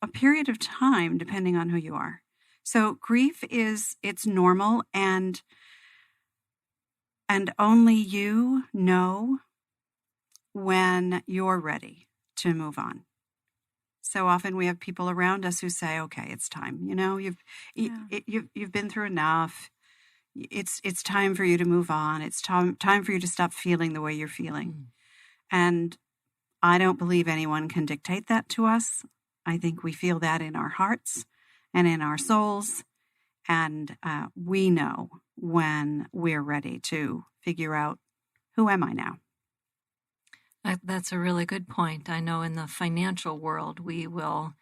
a period of time, depending on who you are. So grief it's normal, and only you know when you're ready to move on. So often we have people around us who say, "Okay, it's time. You've been through enough. It's time for you to move on. It's time for you to stop feeling the way you're feeling." And I don't believe anyone can dictate that to us. I think we feel that in our hearts and in our souls, and we know when we're ready to figure out, who am I now? That's a really good point. I know in the financial world, we will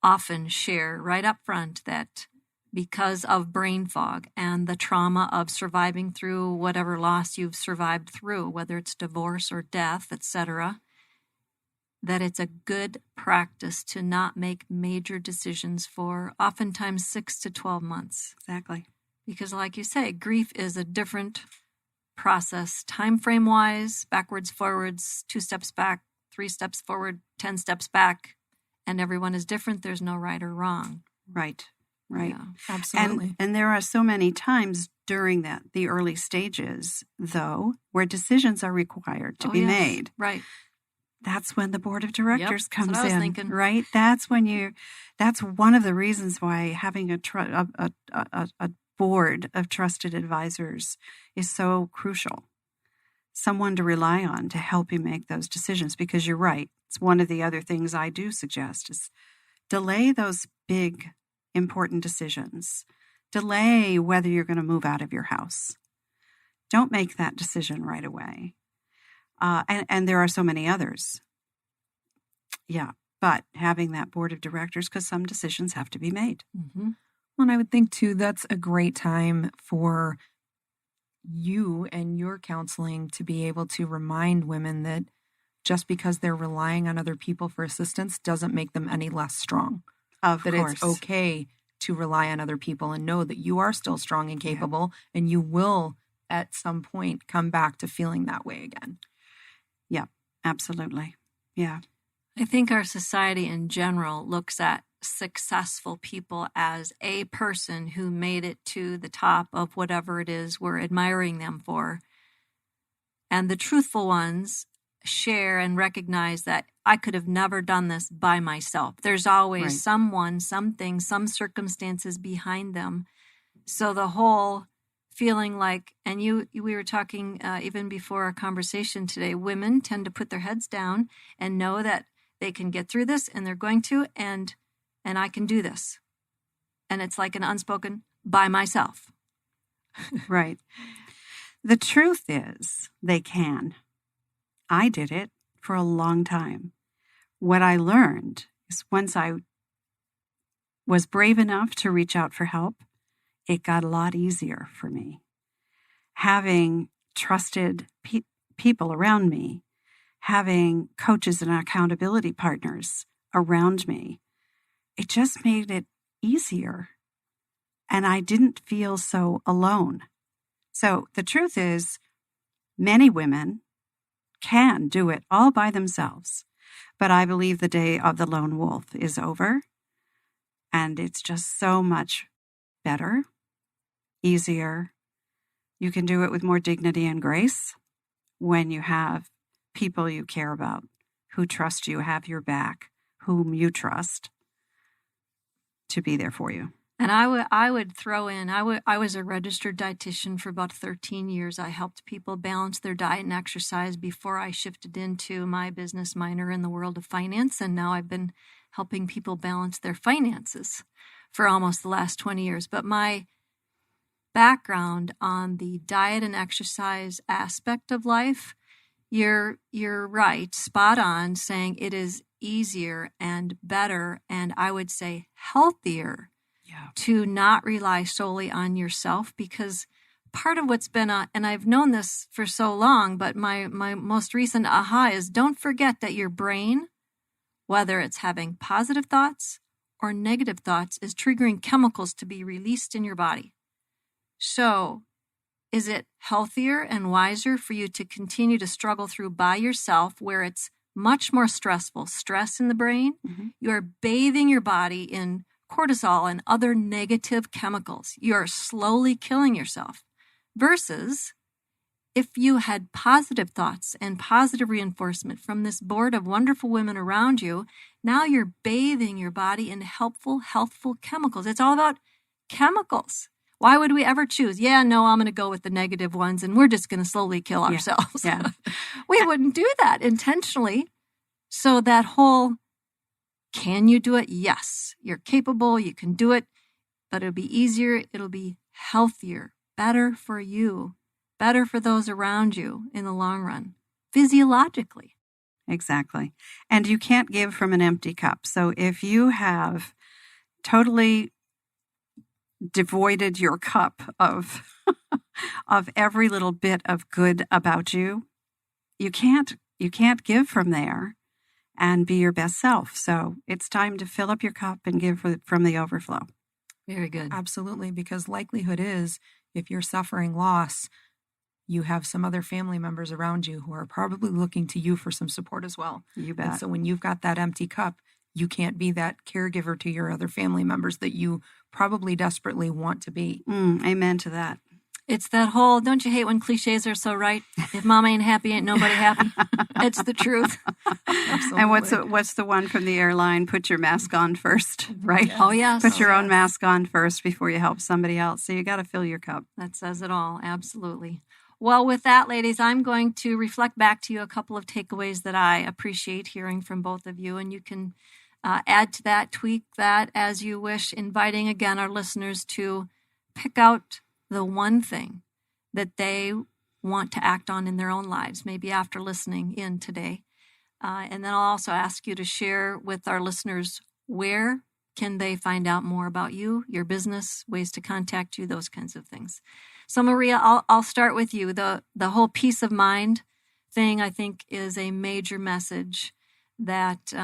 often share right up front that because of brain fog and the trauma of surviving through whatever loss you've survived through, whether it's divorce or death, etc., that it's a good practice to not make major decisions for oftentimes 6 to 12 months. Exactly. Because like you say, grief is a different process, time frame wise, backwards, forwards, 2 steps back, 3 steps forward, 10 steps back, and everyone is different. There's no right or wrong. Right. Yeah, absolutely. And there are so many times during the early stages, though, where decisions are required to be made. Right. That's when the board of directors comes that's what I was in, thinking. right? That's one of the reasons why having a board of trusted advisors is so crucial. Someone to rely on to help you make those decisions, because you're right. It's one of the other things I do suggest is delay those big, important decisions. Delay whether you're going to move out of your house. Don't make that decision right away. And there are so many others. Yeah, but having that board of directors, because some decisions have to be made. Mm-hmm. Well, and I would think, too, that's a great time for you and your counseling to be able to remind women that just because they're relying on other people for assistance doesn't make them any less strong. Of that course. It's okay to rely on other people and know that you are still strong and capable, and you will at some point come back to feeling that way again. Yeah, absolutely. Yeah. I think our society in general looks at successful people as a person who made it to the top of whatever it is we're admiring them for. And the truthful ones share and recognize that I could have never done this by myself. There's always someone, something, some circumstances behind them. So the whole feeling like, and we were talking even before our conversation today, women tend to put their heads down and know that they can get through this, and they're going to, and I can do this. And it's like an unspoken by myself. Right. The truth is they can. I did it for a long time. What I learned is once I was brave enough to reach out for help, it got a lot easier for me. Having trusted people around me, having coaches and accountability partners around me, it just made it easier. And I didn't feel so alone. So the truth is, many women can do it all by themselves. But I believe the day of the lone wolf is over. And it's just so much better easier. You can do it with more dignity and grace when you have people you care about who trust you, have your back, whom you trust to be there for you. And I would throw in, I was a registered dietitian for about 13 years. I helped people balance their diet and exercise before I shifted into my business minor in the world of finance. And now I've been helping people balance their finances for almost the last 20 years. But my background on the diet and exercise aspect of life, you're right, spot on, saying it is easier and better, and I would say healthier to not rely solely on yourself, because part of what's been, and I've known this for so long, but my most recent aha is don't forget that your brain, whether it's having positive thoughts or negative thoughts, is triggering chemicals to be released in your body. So is it healthier and wiser for you to continue to struggle through by yourself, where it's much more stressful, stress in the brain? Mm-hmm. You're bathing your body in cortisol and other negative chemicals. You're slowly killing yourself. Versus if you had positive thoughts and positive reinforcement from this board of wonderful women around you, now you're bathing your body in helpful, healthful chemicals. It's all about chemicals. Why would we ever choose? I'm going to go with the negative ones and we're just going to slowly kill ourselves. Yeah. We wouldn't do that intentionally. So that whole, can you do it? Yes, you're capable. You can do it, but it'll be easier. It'll be healthier, better for you, better for those around you in the long run, physiologically. Exactly. And you can't give from an empty cup. So if you have totally devoided your cup of of every little bit of good about you, you can't give from there and be your best self. So it's time to fill up your cup and give from the overflow. Very good. Absolutely, because likelihood is if you're suffering loss, you have some other family members around you who are probably looking to you for some support as well. You bet. And so when you've got that empty cup, you can't be that caregiver to your other family members that you probably desperately want to be. Amen to that. It's that whole, don't you hate when cliches are so right? If mama ain't happy, ain't nobody happy. It's the truth. Absolutely. And what's the one from the airline? Put your mask on first, right? Yeah. Oh, yes. Put your own mask on first before you help somebody else. So you got to fill your cup. That says it all. Absolutely. Well, with that, ladies, I'm going to reflect back to you a couple of takeaways that I appreciate hearing from both of you. And you can add to that, tweak that as you wish, inviting again our listeners to pick out the one thing that they want to act on in their own lives, maybe after listening in today. And then I'll also ask you to share with our listeners, where can they find out more about you, your business, ways to contact you, those kinds of things. So Maria, I'll start with you. The whole peace of mind thing, I think, is a major message that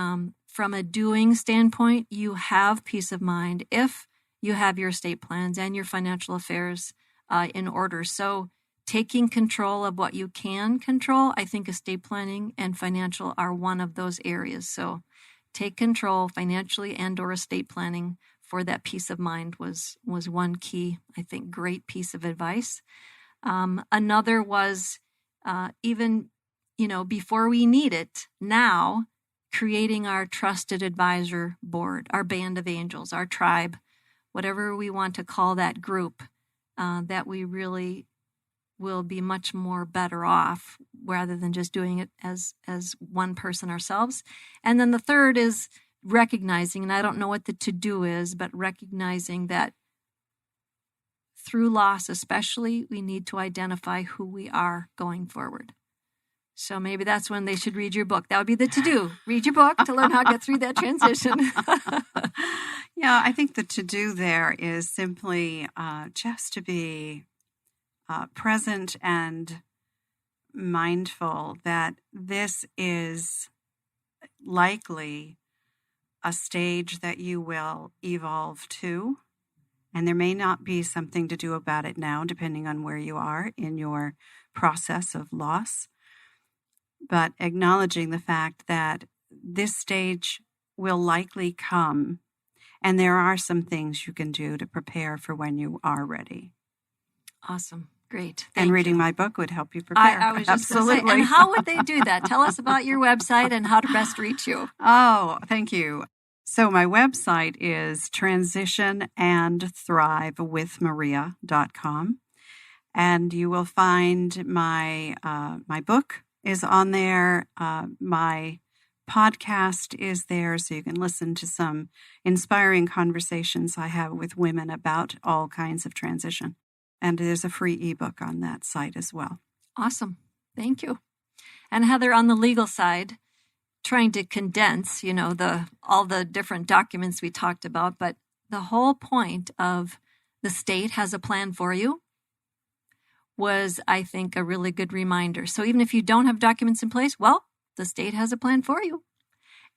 from a doing standpoint, you have peace of mind if you have your estate plans and your financial affairs in order. So taking control of what you can control, I think estate planning and financial are one of those areas. So take control financially and or estate planning for that peace of mind was one key, I think, great piece of advice. Another was even, before we need it, now creating our trusted advisor board, our band of angels, our tribe, whatever we want to call that group, that we really will be much more better off rather than just doing it as one person ourselves. And then the third is recognizing, and I don't know what the to-do is, but recognizing that through loss especially, we need to identify who we are going forward. So maybe that's when they should read your book. That would be the to-do. Read your book to learn how to get through that transition. Yeah, I think the to-do there is simply just to be present and mindful that this is likely a stage that you will evolve to. And there may not be something to do about it now, depending on where you are in your process of loss. But acknowledging the fact that this stage will likely come, and there are some things you can do to prepare for when you are ready. Awesome. Great. And reading my book would help you prepare. I was just going to say, and how would they do that? Tell us about your website and how to best reach you. Oh, thank you. So my website is transitionandthrivewithmaria.com. And you will find my book is on there. My podcast is there, so you can listen to some inspiring conversations I have with women about all kinds of transition. And there's a free ebook on that site as well. Awesome. Thank you. And Heather, on the legal side, trying to condense, all the different documents we talked about, but the whole point of the state has a plan for you was, I think, a really good reminder. So even if you don't have documents in place, well, the state has a plan for you.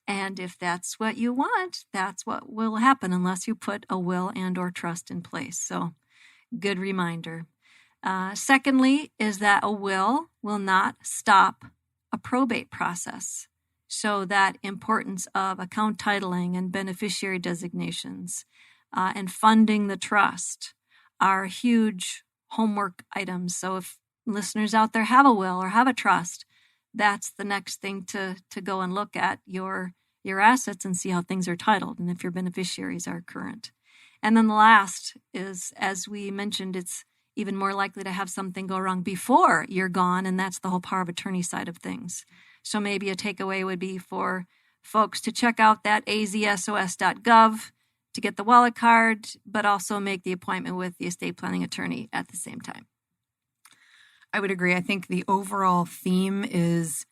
And if that's what you want, that's what will happen unless you put a will and or trust in place. So good reminder. Secondly, is that a will not stop a probate process. So that importance of account titling and beneficiary designations and funding the trust are huge homework items. So if listeners out there have a will or have a trust, that's the next thing to go and look at your assets and see how things are titled and if your beneficiaries are current. And then the last is, as we mentioned, it's even more likely to have something go wrong before you're gone, and that's the whole power of attorney side of things. So maybe a takeaway would be for folks to check out that azsos.gov to get the wallet card, but also make the appointment with the estate planning attorney at the same time. I would agree. I think the overall theme is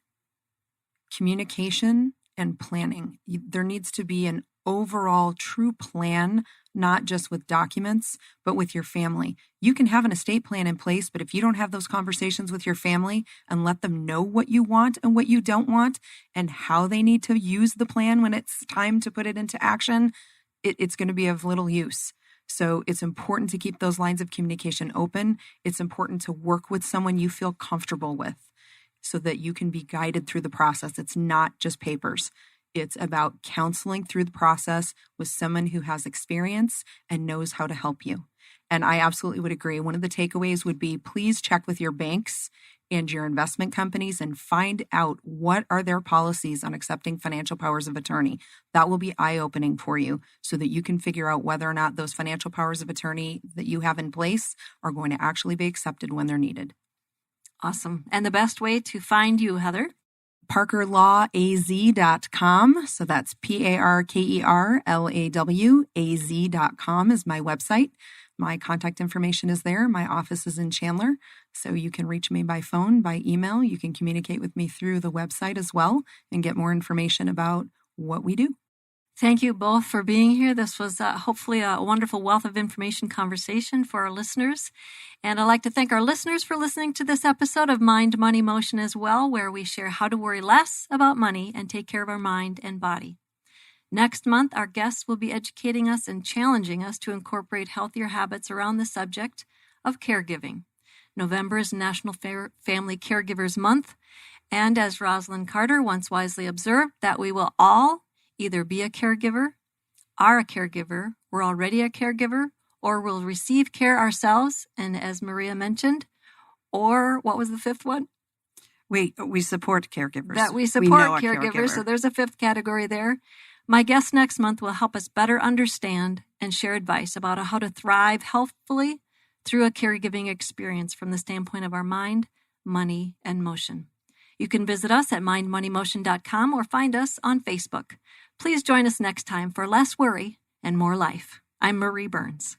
communication and planning. There needs to be an overall true plan, not just with documents, but with your family. You can have an estate plan in place, but if you don't have those conversations with your family and let them know what you want and what you don't want and how they need to use the plan when it's time to put it into action, it's going to be of little use. So it's important to keep those lines of communication open. It's important to work with someone you feel comfortable with so that you can be guided through the process. It's not just papers. It's about counseling through the process with someone who has experience and knows how to help you. And I absolutely would agree. One of the takeaways would be, please check with your banks and your investment companies and find out what are their policies on accepting financial powers of attorney. That will be eye-opening for you so that you can figure out whether or not those financial powers of attorney that you have in place are going to actually be accepted when they're needed. Awesome. And the best way to find you, Heather? ParkerLawAZ.com. So that's ParkerLawAZ.com is my website. My contact information is there. My office is in Chandler. So you can reach me by phone, by email. You can communicate with me through the website as well and get more information about what we do. Thank you both for being here. This was hopefully a wonderful wealth of information conversation for our listeners. And I'd like to thank our listeners for listening to this episode of Mind, Money, Motion as well, where we share how to worry less about money and take care of our mind and body. Next month, our guests will be educating us and challenging us to incorporate healthier habits around the subject of caregiving. November is National Family Caregivers Month. And as Rosalind Carter once wisely observed, that we will all either be a caregiver, are a caregiver, we're already a caregiver, or will receive care ourselves. And as Maria mentioned, or what was the fifth one? We support caregivers. That we support caregivers. So there's a fifth category there. My guest next month will help us better understand and share advice about how to thrive healthfully through a caregiving experience from the standpoint of our mind, money, and motion. You can visit us at mindmoneymotion.com or find us on Facebook. Please join us next time for less worry and more life. I'm Marie Burns.